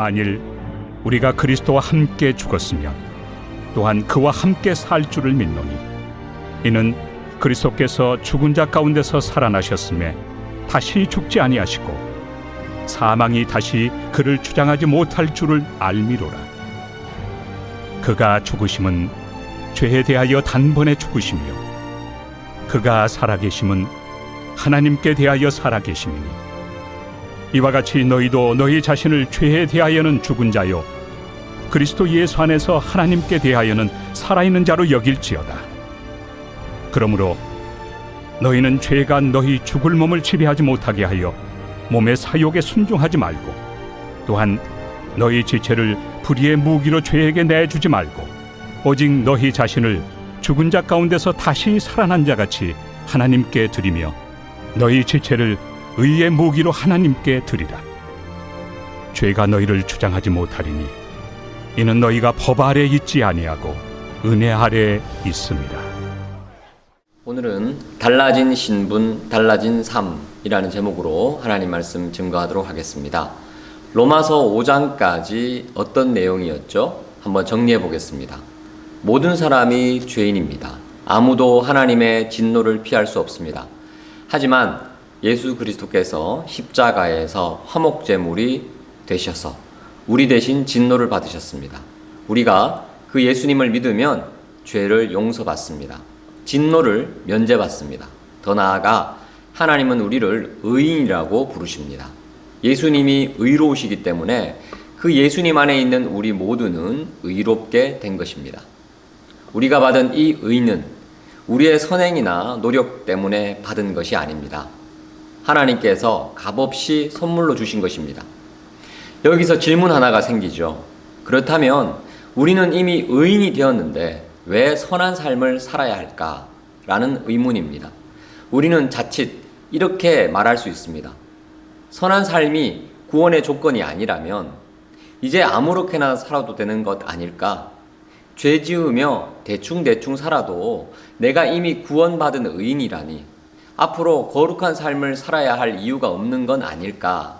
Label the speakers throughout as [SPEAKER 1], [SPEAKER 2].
[SPEAKER 1] 만일 우리가 그리스도와 함께 죽었으면 또한 그와 함께 살 줄을 믿노니 이는 그리스도께서 죽은 자 가운데서 살아나셨음에 다시 죽지 아니하시고 사망이 다시 그를 주장하지 못할 줄을 알미로라. 그가 죽으심은 죄에 대하여 단번에 죽으시며 그가 살아계심은 하나님께 대하여 살아계심이니 이와 같이 너희도 너희 자신을 죄에 대하여는 죽은 자요 그리스도 예수 안에서 하나님께 대하여는 살아있는 자로 여길지어다. 그러므로 너희는 죄가 너희 죽을 몸을 지배하지 못하게 하여 몸의 사욕에 순종하지 말고 또한 너희 지체를 불의의 무기로 죄에게 내주지 말고 오직 너희 자신을 죽은 자 가운데서 다시 살아난 자같이 하나님께 드리며 너희 지체를 의의 무기로 하나님께 드리라. 죄가 너희를 주장하지 못하리니 이는 너희가 법 아래 있지 아니하고 은혜 아래 있습니다.
[SPEAKER 2] 오늘은 달라진 신분, 달라진 삶이라는 제목으로 하나님 말씀 증거하도록 하겠습니다. 로마서 5장까지 어떤 내용이었죠? 한번 정리해 보겠습니다. 모든 사람이 죄인입니다. 아무도 하나님의 진노를 피할 수 없습니다. 하지만 예수 그리스도께서 십자가에서 화목제물이 되셔서 우리 대신 진노를 받으셨습니다. 우리가 그 예수님을 믿으면 죄를 용서받습니다. 진노를 면제받습니다. 더 나아가 하나님은 우리를 의인이라고 부르십니다. 예수님이 의로우시기 때문에 그 예수님 안에 있는 우리 모두는 의롭게 된 것입니다. 우리가 받은 이 의는 우리의 선행이나 노력 때문에 받은 것이 아닙니다. 하나님께서 값없이 선물로 주신 것입니다. 여기서 질문 하나가 생기죠. 그렇다면 우리는 이미 의인이 되었는데 왜 선한 삶을 살아야 할까? 라는 의문입니다. 우리는 자칫 이렇게 말할 수 있습니다. 선한 삶이 구원의 조건이 아니라면 이제 아무렇게나 살아도 되는 것 아닐까? 죄 지으며 대충 살아도 내가 이미 구원받은 의인이라니 앞으로 거룩한 삶을 살아야 할 이유가 없는 건 아닐까?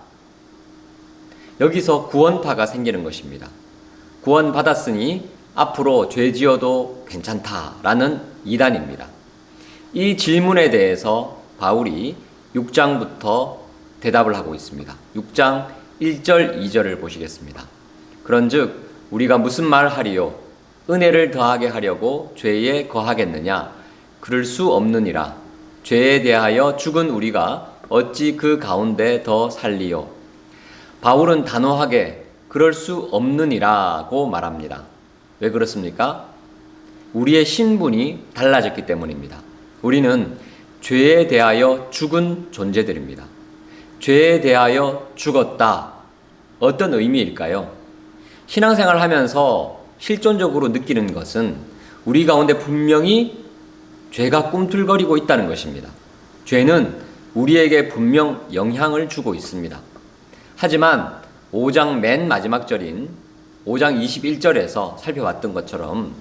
[SPEAKER 2] 여기서 구원파가 생기는 것입니다. 구원받았으니 앞으로 죄 지어도 괜찮다라는 이단입니다. 이 질문에 대해서 바울이 6장부터 대답을 하고 있습니다. 6장 1절 2절을 보시겠습니다. 그런즉 우리가 무슨 말 하리요? 은혜를 더하게 하려고 죄에 거하겠느냐? 그럴 수 없느니라. 죄에 대하여 죽은 우리가 어찌 그 가운데 더 살리요? 바울은 단호하게 그럴 수 없느니라고 말합니다. 왜 그렇습니까? 우리의 신분이 달라졌기 때문입니다. 우리는 죄에 대하여 죽은 존재들입니다. 죄에 대하여 죽었다. 어떤 의미일까요? 신앙생활 하면서 실존적으로 느끼는 것은 우리 가운데 분명히 죄가 꿈틀거리고 있다는 것입니다. 죄는 우리에게 분명 영향을 주고 있습니다. 하지만 5장 맨 마지막 절인 5장 21절에서 살펴봤던 것처럼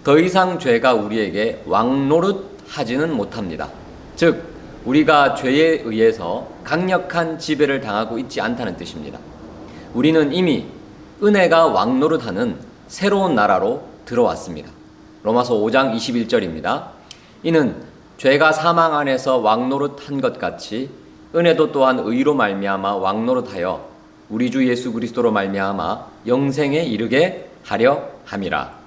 [SPEAKER 2] 더 이상 죄가 우리에게 왕노릇 하지는 못합니다. 즉 우리가 죄에 의해서 강력한 지배를 당하고 있지 않다는 뜻입니다. 우리는 이미 은혜가 왕노릇하는 새로운 나라로 들어왔습니다. 로마서 5장 21절입니다. 이는 죄가 사망 안에서 왕노릇한 것 같이 은혜도 또한 의로 말미암아 왕노릇하여 우리 주 예수 그리스도로 말미암아 영생에 이르게 하려 함이라.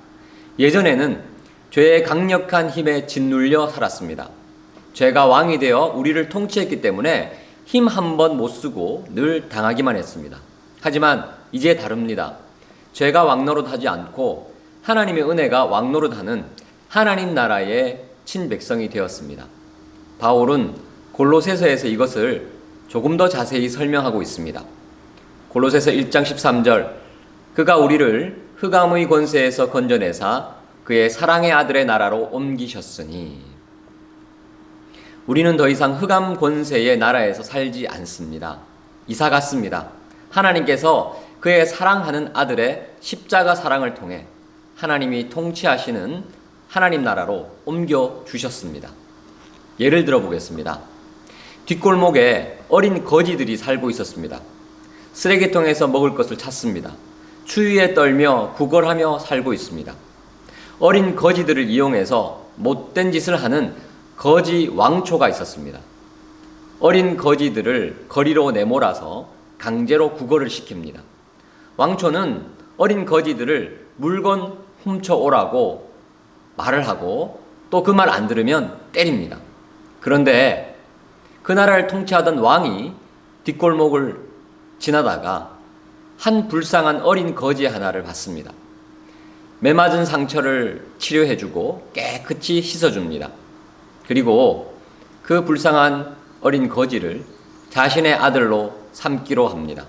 [SPEAKER 2] 예전에는 죄의 강력한 힘에 짓눌려 살았습니다. 죄가 왕이 되어 우리를 통치했기 때문에 힘 한 번 못 쓰고 늘 당하기만 했습니다. 하지만 이제 다릅니다. 죄가 왕노릇하지 않고 하나님의 은혜가 왕노릇하는 하나님 나라의 친백성이 되었습니다. 바울은 골로새서에서 이것을 조금 더 자세히 설명하고 있습니다. 골로새서 1장 13절 그가 우리를 흑암의 권세에서 건져내사 그의 사랑의 아들의 나라로 옮기셨으니 우리는 더 이상 흑암 권세의 나라에서 살지 않습니다. 이사 갔습니다. 하나님께서 그의 사랑하는 아들의 십자가 사랑을 통해 하나님이 통치하시는 하나님 나라로 옮겨주셨습니다. 예를 들어 보겠습니다. 뒷골목에 어린 거지들이 살고 있었습니다. 쓰레기통에서 먹을 것을 찾습니다. 추위에 떨며 구걸하며 살고 있습니다. 어린 거지들을 이용해서 못된 짓을 하는 거지 왕초가 있었습니다. 어린 거지들을 거리로 내몰아서 강제로 구걸을 시킵니다. 왕초는 어린 거지들을 물건 훔쳐오라고 말을 하고 또 그 말 안 들으면 때립니다. 그런데 그 나라를 통치하던 왕이 뒷골목을 지나다가 한 불쌍한 어린 거지 하나를 봤습니다. 매맞은 상처를 치료해주고 깨끗이 씻어줍니다. 그리고 그 불쌍한 어린 거지를 자신의 아들로 삼기로 합니다.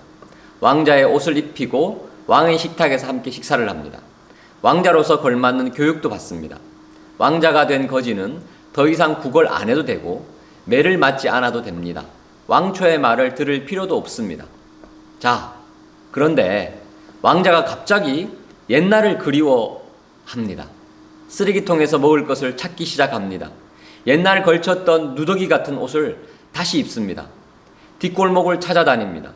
[SPEAKER 2] 왕자의 옷을 입히고 왕의 식탁에서 함께 식사를 합니다. 왕자로서 걸맞는 교육도 받습니다. 왕자가 된 거지는 더 이상 구걸 안 해도 되고 매를 맞지 않아도 됩니다. 왕초의 말을 들을 필요도 없습니다. 자, 그런데 왕자가 갑자기 옛날을 그리워합니다. 쓰레기통에서 먹을 것을 찾기 시작합니다. 옛날 걸쳤던 누더기 같은 옷을 다시 입습니다. 뒷골목을 찾아다닙니다.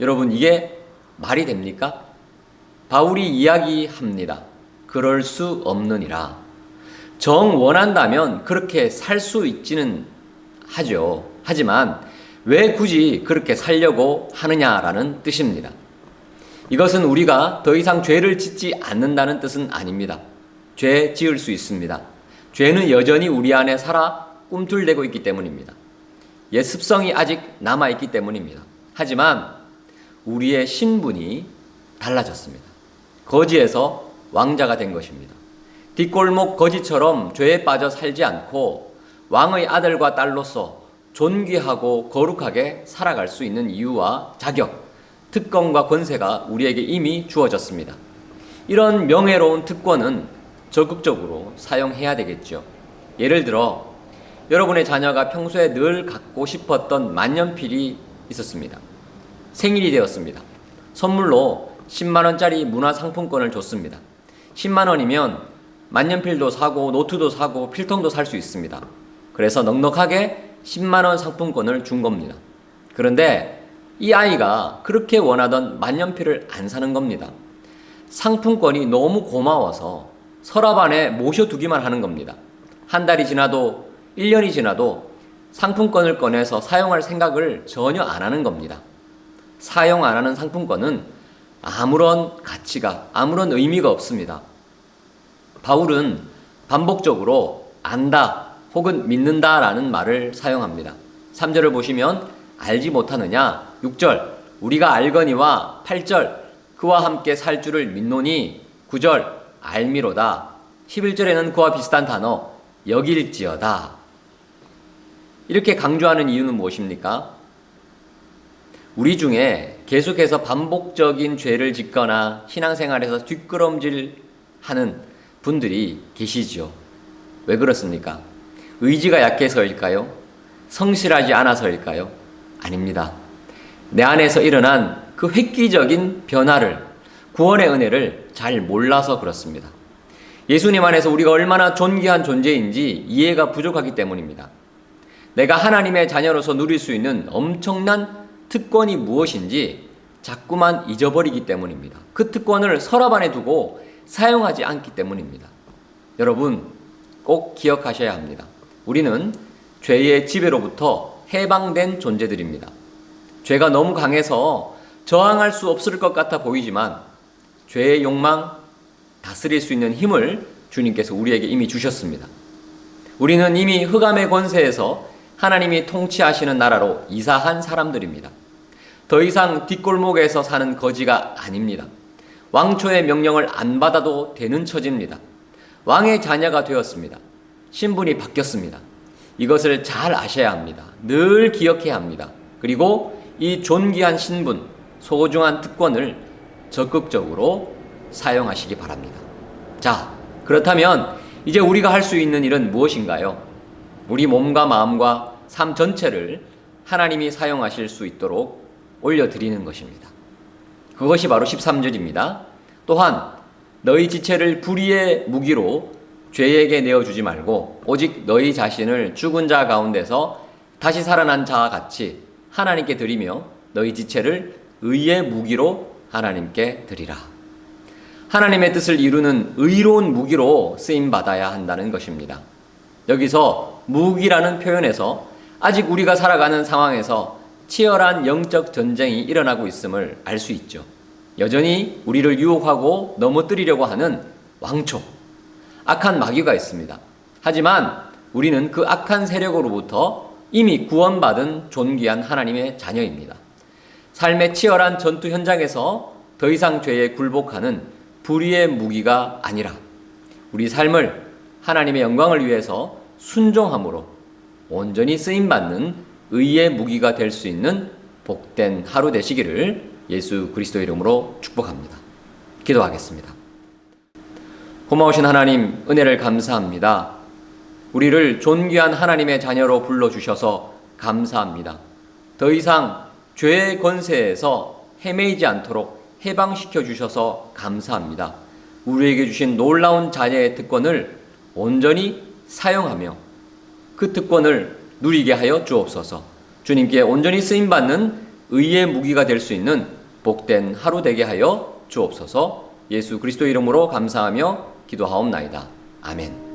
[SPEAKER 2] 여러분, 이게 말이 됩니까? 바울이 이야기합니다. 그럴 수 없느니라. 정 원한다면 그렇게 살 수 있지는 하죠. 하지만 왜 굳이 그렇게 살려고 하느냐라는 뜻입니다. 이것은 우리가 더 이상 죄를 짓지 않는다는 뜻은 아닙니다. 죄 지을 수 있습니다. 죄는 여전히 우리 안에 살아 꿈틀대고 있기 때문입니다. 옛 습성이 아직 남아있기 때문입니다. 하지만 우리의 신분이 달라졌습니다. 거지에서 왕자가 된 것입니다. 뒷골목 거지처럼 죄에 빠져 살지 않고 왕의 아들과 딸로서 존귀하고 거룩하게 살아갈 수 있는 이유와 자격, 특권과 권세가 우리에게 이미 주어졌습니다. 이런 명예로운 특권은 적극적으로 사용해야 되겠죠. 예를 들어 여러분의 자녀가 평소에 늘 갖고 싶었던 만년필이 있었습니다. 생일이 되었습니다. 선물로 10만 원짜리 문화상품권을 줬습니다. 10만 원이면 만년필도 사고 노트도 사고 필통도 살 수 있습니다. 그래서 넉넉하게 10만 원 상품권을 준 겁니다. 그런데 이 아이가 그렇게 원하던 만년필을 안 사는 겁니다. 상품권이 너무 고마워서 서랍 안에 모셔두기만 하는 겁니다. 한 달이 지나도 1년이 지나도 상품권을 꺼내서 사용할 생각을 전혀 안 하는 겁니다. 사용 안 하는 상품권은 아무런 가치가, 아무런 의미가 없습니다. 바울은 반복적으로 안다 혹은 믿는다라는 말을 사용합니다. 3절을 보시면 알지 못하느냐, 6절 우리가 알거니와 8절 그와 함께 살 줄을 믿노니 9절 알미로다, 11절에는 그와 비슷한 단어 여길지어다. 이렇게 강조하는 이유는 무엇입니까? 우리 중에 계속해서 반복적인 죄를 짓거나 신앙생활에서 뒷걸음질하는 분들이 계시죠. 왜 그렇습니까? 의지가 약해서일까요? 성실하지 않아서일까요? 아닙니다. 내 안에서 일어난 그 획기적인 변화를, 구원의 은혜를 잘 몰라서 그렇습니다. 예수님 안에서 우리가 얼마나 존귀한 존재인지 이해가 부족하기 때문입니다. 내가 하나님의 자녀로서 누릴 수 있는 엄청난 특권이 무엇인지 자꾸만 잊어버리기 때문입니다. 그 특권을 서랍 안에 두고 사용하지 않기 때문입니다. 여러분, 꼭 기억하셔야 합니다. 우리는 죄의 지배로부터 해방된 존재들입니다. 죄가 너무 강해서 저항할 수 없을 것 같아 보이지만 죄의 욕망 다스릴 수 있는 힘을 주님께서 우리에게 이미 주셨습니다. 우리는 이미 흑암의 권세에서 하나님이 통치하시는 나라로 이사한 사람들입니다. 더 이상 뒷골목에서 사는 거지가 아닙니다. 왕초의 명령을 안 받아도 되는 처지입니다. 왕의 자녀가 되었습니다. 신분이 바뀌었습니다. 이것을 잘 아셔야 합니다. 늘 기억해야 합니다. 그리고 이 존귀한 신분, 소중한 특권을 적극적으로 사용하시기 바랍니다. 자, 그렇다면 이제 우리가 할 수 있는 일은 무엇인가요? 우리 몸과 마음과 삶 전체를 하나님이 사용하실 수 있도록 올려드리는 것입니다. 그것이 바로 13절입니다. 또한 너희 지체를 불의의 무기로 죄에게 내어주지 말고 오직 너희 자신을 죽은 자 가운데서 다시 살아난 자와 같이 하나님께 드리며 너희 지체를 의의 무기로 하나님께 드리라. 하나님의 뜻을 이루는 의로운 무기로 쓰임받아야 한다는 것입니다. 여기서 무기라는 표현에서 아직 우리가 살아가는 상황에서 치열한 영적 전쟁이 일어나고 있음을 알 수 있죠. 여전히 우리를 유혹하고 넘어뜨리려고 하는 왕초, 악한 마귀가 있습니다. 하지만 우리는 그 악한 세력으로부터 이미 구원받은 존귀한 하나님의 자녀입니다. 삶의 치열한 전투 현장에서 더 이상 죄에 굴복하는 불의의 무기가 아니라 우리 삶을 하나님의 영광을 위해서 순종함으로 온전히 쓰임받는 의의 무기가 될 수 있는 복된 하루 되시기를 예수 그리스도 이름으로 축복합니다. 기도하겠습니다. 고마우신 하나님, 은혜를 감사합니다. 우리를 존귀한 하나님의 자녀로 불러주셔서 감사합니다. 더 이상 죄의 권세에서 헤매이지 않도록 해방시켜 주셔서 감사합니다. 우리에게 주신 놀라운 자녀의 특권을 온전히 사용하며 그 특권을 누리게 하여 주옵소서. 주님께 온전히 쓰임받는 의의 무기가 될 수 있는 복된 하루 되게 하여 주옵소서. 예수 그리스도 이름으로 감사하며 기도하옵나이다. 아멘.